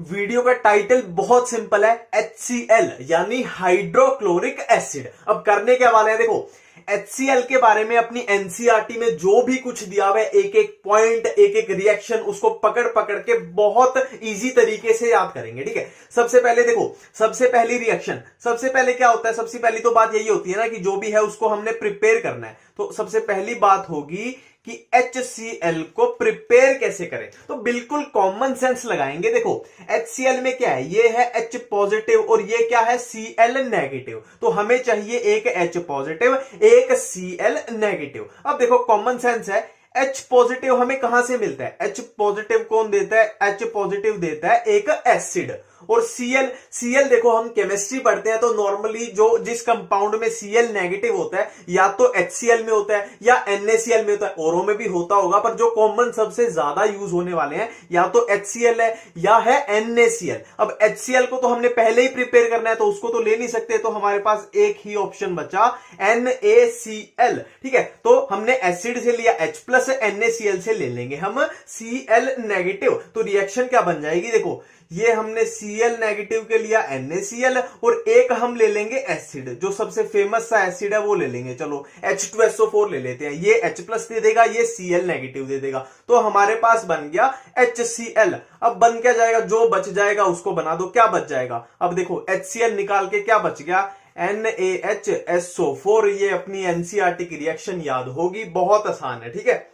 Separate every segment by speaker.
Speaker 1: Video का title बहुत simple है, HCl यानी हाइड्रोक्लोरिक एसिड। अब करने क्या वाले हैं, देखो HCl के बारे में अपनी एनसीईआरटी में जो भी कुछ दिया हुआ है, एक एक पॉइंट, एक एक रिएक्शन, उसको पकड़ पकड़ के बहुत इजी तरीके से याद करेंगे। ठीक है, सबसे पहले देखो, सबसे पहली रिएक्शन, सबसे पहले क्या होता है, सबसे पहली तो बात यही होती है ना कि जो भी है उसको हमने प्रिपेयर करना है। तो सबसे पहली बात होगी कि HCl को प्रिपेयर कैसे करें। तो बिल्कुल कॉमन सेंस लगाएंगे। देखो HCl में क्या है, ये है H पॉजिटिव और ये क्या है, Cl नेगेटिव। तो हमें चाहिए एक H पॉजिटिव, एक Cl नेगेटिव। अब देखो कॉमन सेंस है, H पॉजिटिव हमें कहां से मिलता है, H पॉजिटिव कौन देता है, H पॉजिटिव देता है एक एसिड। और Cl देखो हम केमिस्ट्री पढ़ते हैं तो नॉर्मली जो जिस कंपाउंड में Cl नेगेटिव होता है या तो HCl में होता है या NaCl में होता है, औरों में भी होता होगा, पर जो कॉमन सबसे ज्यादा यूज होने वाले हैं या तो HCl है या है NaCl। अब HCl को तो हमने पहले ही प्रिपेयर करना है तो उसको तो ले नहीं सकते, तो हमारे पास एक ही ऑप्शन बचा NaCl। ठीक है, तो हमने एसिड से लिया H प्लस, NaCl से ले लेंगे हम Cl नेगेटिव। तो रिएक्शन क्या बन जाएगी, देखो ये हमने Cl नेगेटिव के लिया NaCl और एक हम ले लेंगे एसिड, जो सबसे फेमस सा एसिड है वो ले लेंगे। चलो H2SO4 ले लेते हैं, ये H प्लस दे देगा, ये Cl नेगेटिव दे देगा, तो हमारे पास बन गया HCl। अब बन क्या जाएगा, जो बच जाएगा उसको बना दो, क्या बच जाएगा। अब देखो HCl निकाल के क्या बच गया, NaHSO4। ये अपनी एनसीईआरटी की रिएक्शन याद होगी, बहुत आसान है। ठीक है,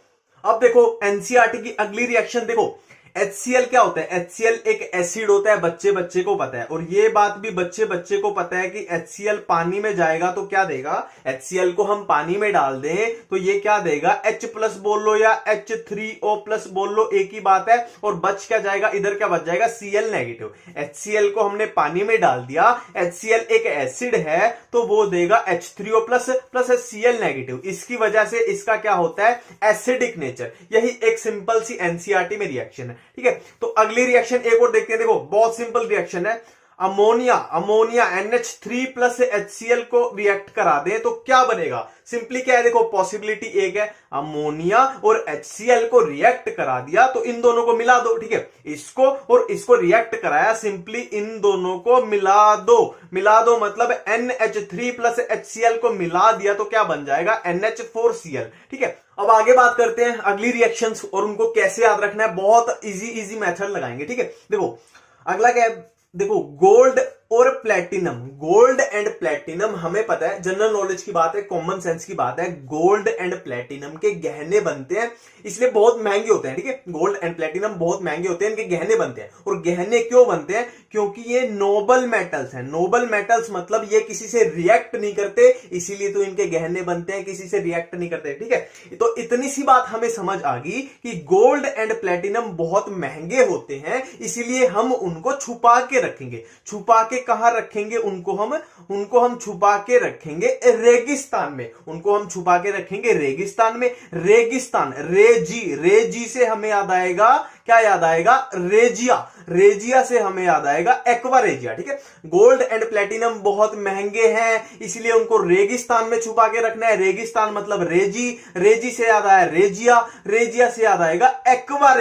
Speaker 1: अब देखो एनसीईआरटी की अगली रिएक्शन देखो, HCl क्या होता है, HCl एक एसिड होता है, बच्चे बच्चे को पता है, और ये बात भी बच्चे बच्चे को पता है कि HCl पानी में जाएगा तो क्या देगा, HCl को हम पानी में डाल दें तो ये क्या देगा, H प्लस बोल लो या H3O प्लस बोल लो, एक ही बात है। और बच क्या जाएगा, इधर क्या बच जाएगा, Cl नेगेटिव। HCl को हमने पानी में डाल दिया, HCl एक एसिड है तो वो देगा H3O plus plus Cl negative. इसकी वजह से इसका क्या होता है, एसिडिक नेचर। यही एक सिंपल सी एनसीईआरटी में रिएक्शन है। ठीक है, तो अगली रिएक्शन एक और देखते हैं। देखो बहुत सिंपल रिएक्शन है, अमोनिया NH3 प्लस HCl को रिएक्ट करा दें तो क्या बनेगा। सिंपली क्या है, देखो पॉसिबिलिटी एक है, अमोनिया और HCl को रिएक्ट करा दिया तो इन दोनों को मिला दो। ठीक है, इसको और इसको रिएक्ट कराया, सिंपली इन दोनों को मिला दो मतलब NH3 प्लस HCl को मिला दिया तो क्या बन जाएगा, NH4Cl। ठीक है, अब आगे बात करते हैं अगली रिएक्शंस और उनको कैसे याद रखना है। बहुत इजी मेथड लगाएंगे। ठीक है, देखो अगला क्या है, देखो गोल्ड और प्लेटिनम, गोल्ड एंड प्लेटिनम हमें पता है, जनरल नॉलेज की बात है, कॉमन सेंस की बात है, गोल्ड एंड प्लेटिनम के गहने बनते हैं, इसलिए बहुत महंगे होते हैं। ठीक है, गोल्ड एंड प्लेटिनम बहुत महंगे होते हैं, इनके गहने बनते हैं। और गहने क्यों बनते हैं, क्योंकि ये नोबल मेटल्स हैं। नोबल मेटल्स मतलब ये किसी से रिएक्ट नहीं करते, इसीलिए तो इनके गहने बनते हैं, किसी से रिएक्ट नहीं करते। ठीक है, तो इतनी सी बात हमें समझ आ गई कि गोल्ड एंड प्लेटिनम बहुत महंगे होते हैं, इसीलिए हम उनको छुपा के रखेंगे। छुपा के कहां रखेंगे, उनको हम छुपा के रखेंगे रेगिस्तान में, उनको हम छुपा के रखेंगे रेगिस्तान में। रेगिस्तान, रेजी से हमें याद आएगा, क्या याद आएगा, रेजिया से हमें याद आएगा एक्वा रेजिया। ठीक है, गोल्ड एंड प्लेटिनम बहुत महंगे हैं, इसलिए उनको रेगिस्तान में छुपा के रखना है। रेगिस्तान मतलब रेजी से याद आया रेजिया से याद आएगा एक्वा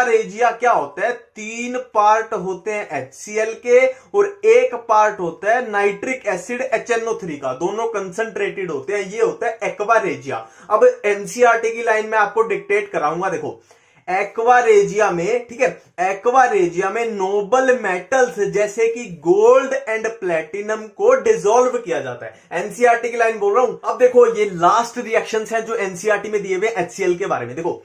Speaker 1: रेजिया क्या होता है, 3 पार्ट होते हैं HCl के और एक पार्ट होता है नाइट्रिक एसिड HNO3 का, दोनों कंसंट्रेटेड होते हैं, ये होता है एक्वा रेजिया। अब एनसीईआरटी की लाइन में आपको डिक्टेट कराऊंगा, देखो एक्वा रेजिया में, ठीक है, एक्वा रेजिया में नोबल मेटल्स जैसे कि गोल्ड एंड प्लेटिनम को डिसॉल्व किया जाता है। एनसीईआरटी की लाइन बोल रहा हूं। अब देखो ये लास्ट रिएक्शंस हैं जो एनसीईआरटी में दिए हुए HCl के बारे में। देखो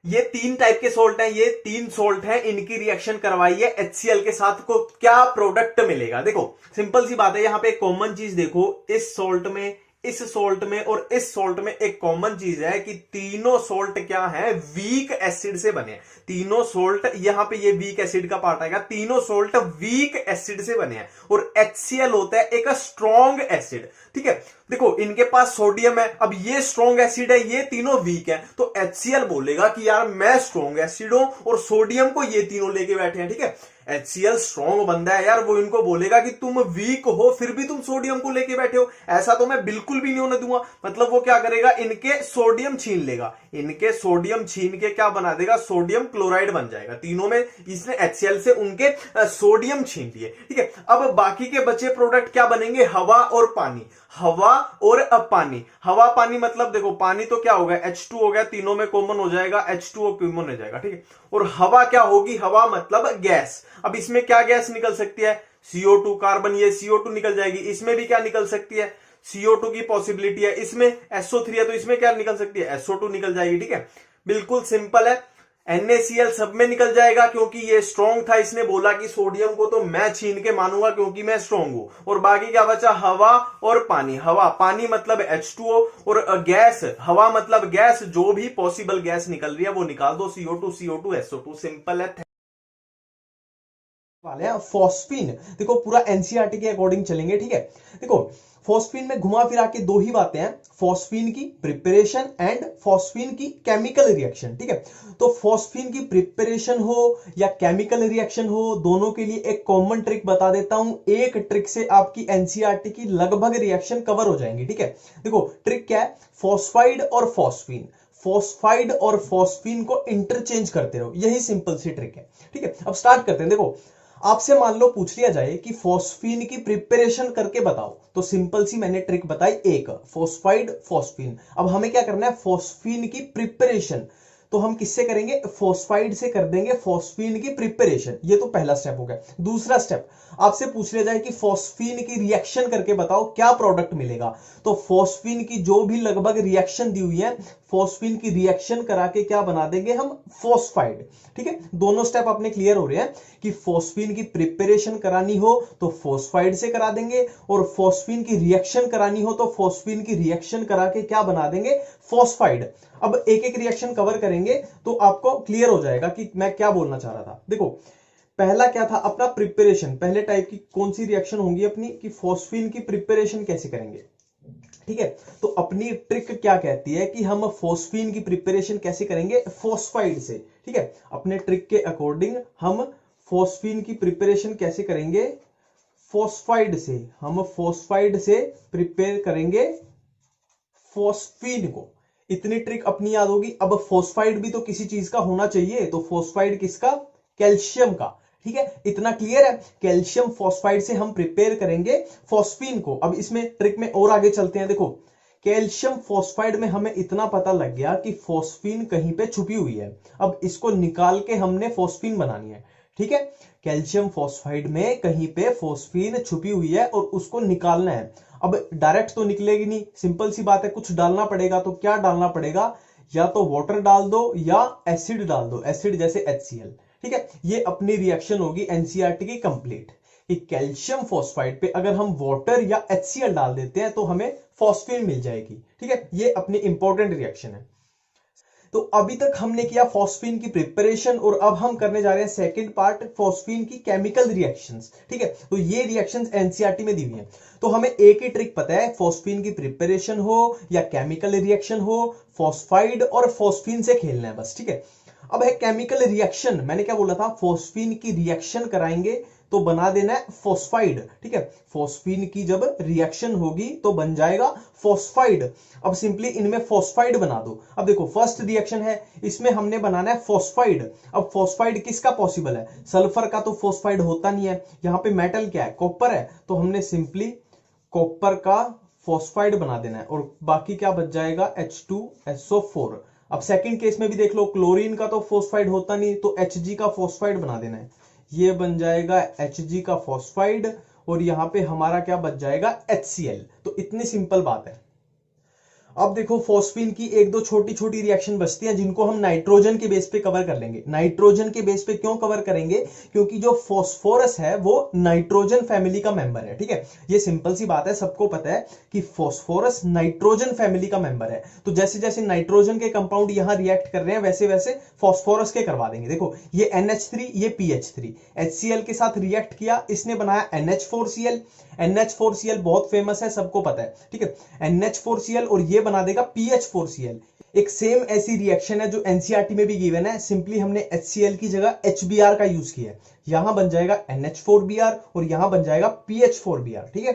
Speaker 1: ये 3 टाइप के सोल्ट हैं, ये 3 सोल्ट हैं, इनकी रिएक्शन करवाइए HCl के साथ, को क्या प्रोडक्ट मिलेगा। देखो सिंपल सी बात है, यहां पे एक कॉमन चीज देखो, इस सोल्ट में, इस सोल्ट में और इस सोल्ट में एक कॉमन चीज है कि तीनों सोल्ट क्या है, वीक एसिड से बने। तीनों सोल्ट, यहां पे ये वीक एसिड का पार्ट आएगा, तीनों सोल्ट वीक एसिड से बने हैं और HCl होता है एक स्ट्रॉन्ग एसिड। ठीक है, देखो इनके पास सोडियम है, अब ये स्ट्रॉन्ग एसिड है, ये तीनों वीक है, तो HCl बोलेगा कि यार मैं स्ट्रॉन्ग एसिड हूं और सोडियम को ये तीनों लेके बैठे हैं। ठीक है, HCl स्ट्रॉन्ग बंदा है यार, वो इनको बोलेगा कि तुम वीक हो फिर भी तुम सोडियम को लेके बैठे हो, ऐसा तो मैं बिल्कुल भी नहीं होने दूंगा। मतलब वो क्या करेगा, इनके सोडियम छीन लेगा, इनके सोडियम छीन के क्या बना देगा, सोडियम क्लोराइड बन जाएगा। तीनों में इसने HCl से उनके सोडियम छीन लिए, ठीक है। अब बाकी के बचे प्रोडक्ट क्या बनेंगे, हवा और पानी, हवा और अब पानी। हवा पानी मतलब देखो, पानी तो क्या होगा, H2 हो गया, तीनों में कॉमन हो जाएगा, H2O कॉमन हो जाएगा, ठीक है। और हवा क्या होगी, हवा मतलब गैस। अब इसमें क्या गैस निकल सकती है, CO2 कार्बन, ये CO2 निकल जाएगी। इसमें भी क्या निकल सकती है, CO2 की पॉसिबिलिटी है। इसमें SO3 है तो इसमें क्या निकल सकती है, SO2 निकल जाएगी, ठीक है। बिल्कुल सिंपल है। NaCl सब में निकल जाएगा क्योंकि ये स्ट्रॉन्ग था, इसने बोला कि सोडियम को तो मैं छीन के मानूंगा क्योंकि मैं स्ट्रॉन्ग हूं। और बाकी क्या बचा, हवा और पानी। हवा पानी मतलब H2O, और गैस, हवा मतलब गैस, जो भी पॉसिबल गैस निकल रही है वो निकाल दो, CO2 CO2 SO2, सिंपल है।
Speaker 2: वाले हैं फॉस्फीन। देखो पूरा एनसीईआरटी के अकॉर्डिंग चलेंगे, ठीक है। देखो फॉस्फीन में घुमा फिरा के दो ही बातें हैं, फॉस्फीन की प्रिपरेशन एंड फॉस्फीन की केमिकल रिएक्शन, ठीक है। तो फॉस्फीन की प्रिपरेशन हो या केमिकल रिएक्शन हो, दोनों के लिए एक कॉमन ट्रिक बता देता हूं। एक ट्रिक से आपकी एनसीईआरटी की लगभग रिएक्शन कवर हो जाएंगी, ठीक है। देखो ट्रिक क्या है, फॉस्फाइड और फॉस्फीन, फॉस्फाइड और फॉस्फीन को इंटरचेंज करते रहो, यही सिंपल सी ट्रिक है, ठीक है। अब स्टार्ट करते हैं। देखो आपसे मान लो पूछ लिया जाए कि फॉस्फीन की प्रिपरेशन करके बताओ, तो सिंपल सी मैंने ट्रिक बताई, एक फॉस्फाइड फॉस्फीन। अब हमें क्या करना है, फॉस्फीन की प्रिपरेशन, तो हम किससे करेंगे, फॉस्फाइड से कर देंगे फॉस्फीन की प्रिपरेशन। ये तो पहला स्टेप हो गया। दूसरा स्टेप, आपसे पूछ लिया जाए कि फॉस्फीन की रिएक्शन करके बताओ क्या प्रोडक्ट मिलेगा, तो फॉस्फीन की जो भी लगभग रिएक्शन दी हुई है, फॉस्फीन की रिएक्शन करा के क्या बना देंगे हम, फॉस्फाइड, ठीक है। दोनों स्टेप अपने क्लियर हो रहे हैं कि फॉस्फीन की प्रिपरेशन करानी हो तो फॉस्फाइड से करा देंगे, और फॉस्फीन की रिएक्शन करानी हो तो फॉस्फीन की रिएक्शन करा के क्या बना देंगे, फॉस्फाइड। अब एक एक रिएक्शन कवर करेंगे तो आपको क्लियर हो जाएगा कि मैं क्या बोलना चाह रहा था। देखो पहला क्या था अपना प्रिपरेशन, पहले टाइप की कौन सी रिएक्शन होंगी अपनी, कि फॉस्फीन की प्रिपरेशन कैसे करेंगे, ठीक है। तो अपनी ट्रिक क्या कहती है कि हम फॉस्फीन की प्रिपरेशन कैसे करेंगे, फॉस्फाइड से, ठीक है। अपने ट्रिक के अकॉर्डिंग हम फॉस्फीन की प्रिपरेशन कैसे करेंगे, फॉस्फाइड से। हम फॉस्फाइड से प्रिपेयर करेंगे फॉस्फीन को, इतनी ट्रिक अपनी याद होगी। अब फॉस्फाइड भी तो किसी चीज का होना चाहिए, तो फॉस्फाइड किसका, कैल्शियम का, ठीक है। इतना क्लियर है, कैल्शियम फॉस्फाइड से हम प्रिपेयर करेंगे फॉस्फीन को। अब इसमें ट्रिक में और आगे चलते हैं। देखो कैल्शियम फॉस्फाइड में हमें इतना पता लग गया कि फॉस्फीन कहीं पे छुपी हुई है, अब इसको निकाल के हमने फॉस्फीन बनानी है, ठीक है। कैल्शियम फॉस्फाइड में कहीं पे फॉस्फीन छुपी हुई है और उसको निकालना है। अब डायरेक्ट तो निकलेगी नहीं, सिंपल सी बात है, कुछ डालना पड़ेगा। तो क्या डालना पड़ेगा, या तो वाटर डाल दो या एसिड डाल दो, एसिड जैसे HCl, ठीक है। ये अपनी रिएक्शन होगी एनसीईआरटी की कंप्लीट, कि कैल्शियम फॉस्फाइड पे अगर हम वाटर या HCl डाल देते हैं तो हमें फॉस्फीन मिल जाएगी, ठीक है। ये अपनी इंपॉर्टेंट रिएक्शन है। तो अभी तक हमने किया फॉस्फीन की प्रिपरेशन, और अब हम करने जा रहे हैं सेकंड पार्ट, फॉस्फीन की केमिकल रिएक्शंस, ठीक है। तो ये रिएक्शंस एनसीईआरटी में दी हुई हैं, तो हमें एक ही ट्रिक पता है, फॉस्फीन की प्रिपरेशन हो या केमिकल रिएक्शन हो, फॉस्फाइड और फॉस्फीन से खेलना है बस, ठीक है। अब है केमिकल रिएक्शन, मैंने क्या बोला था, फॉस्फीन की रिएक्शन कराएंगे तो बना देना है फॉस्फाइड, ठीक है। फॉस्फीन की जब रिएक्शन होगी तो बन जाएगा फॉस्फाइड। अब सिंपली इनमें फॉस्फाइड बना दो। अब देखो फर्स्ट रिएक्शन है, इसमें हमने बनाना है फॉस्फाइड। अब फॉस्फाइड किसका पॉसिबल है, सल्फर का तो फॉस्फाइड होता नहीं है, यहां पे मेटल क्या है, कॉपर है, तो हमने सिंपली कॉपर का फॉस्फाइड बना देना है, और बाकी क्या बच जाएगा, H2SO4। अब सेकंड केस में भी देख लो, क्लोरीन का तो फॉस्फाइड होता नहीं, तो Hg का फॉस्फाइड बना देना है, ये बन जाएगा Hg का फॉस्फाइड, और यहां पे हमारा क्या बच जाएगा, HCl। तो इतनी सिंपल बात है। अब देखो फॉस्फीन की एक दो छोटी छोटी रिएक्शन बचती हैं जिनको हम नाइट्रोजन के बेस पे कवर कर लेंगे। नाइट्रोजन के बेस पे क्यों कवर करेंगे, क्योंकि जो फॉस्फोरस है वो नाइट्रोजन फैमिली का मेंबर है, ठीक है। ये सिंपल सी बात है, सबको पता है कि फॉस्फोरस नाइट्रोजन फैमिली का मेंबर है। तो जैसे जैसे नाइट्रोजन के कंपाउंड यहां रिएक्ट कर रहे हैं वैसे वैसे फॉस्फोरस के करवा देंगे। देखो ये NH3, ये PH3, HCl के साथ रिएक्ट किया, इसने बनाया NH4Cl। NH4Cl बहुत फेमस है, सबको पता है, ठीक है। NH4Cl और ये बना देगा PH4Cl। एक सेम ऐसी रिएक्शन है जो एनसीईआरटी में भी गिवन है, सिंपली हमने HCl की जगह HBr का यूज किया है। यहां बन जाएगा NH4Br और यहां बन जाएगा PH4Br, ठीक है।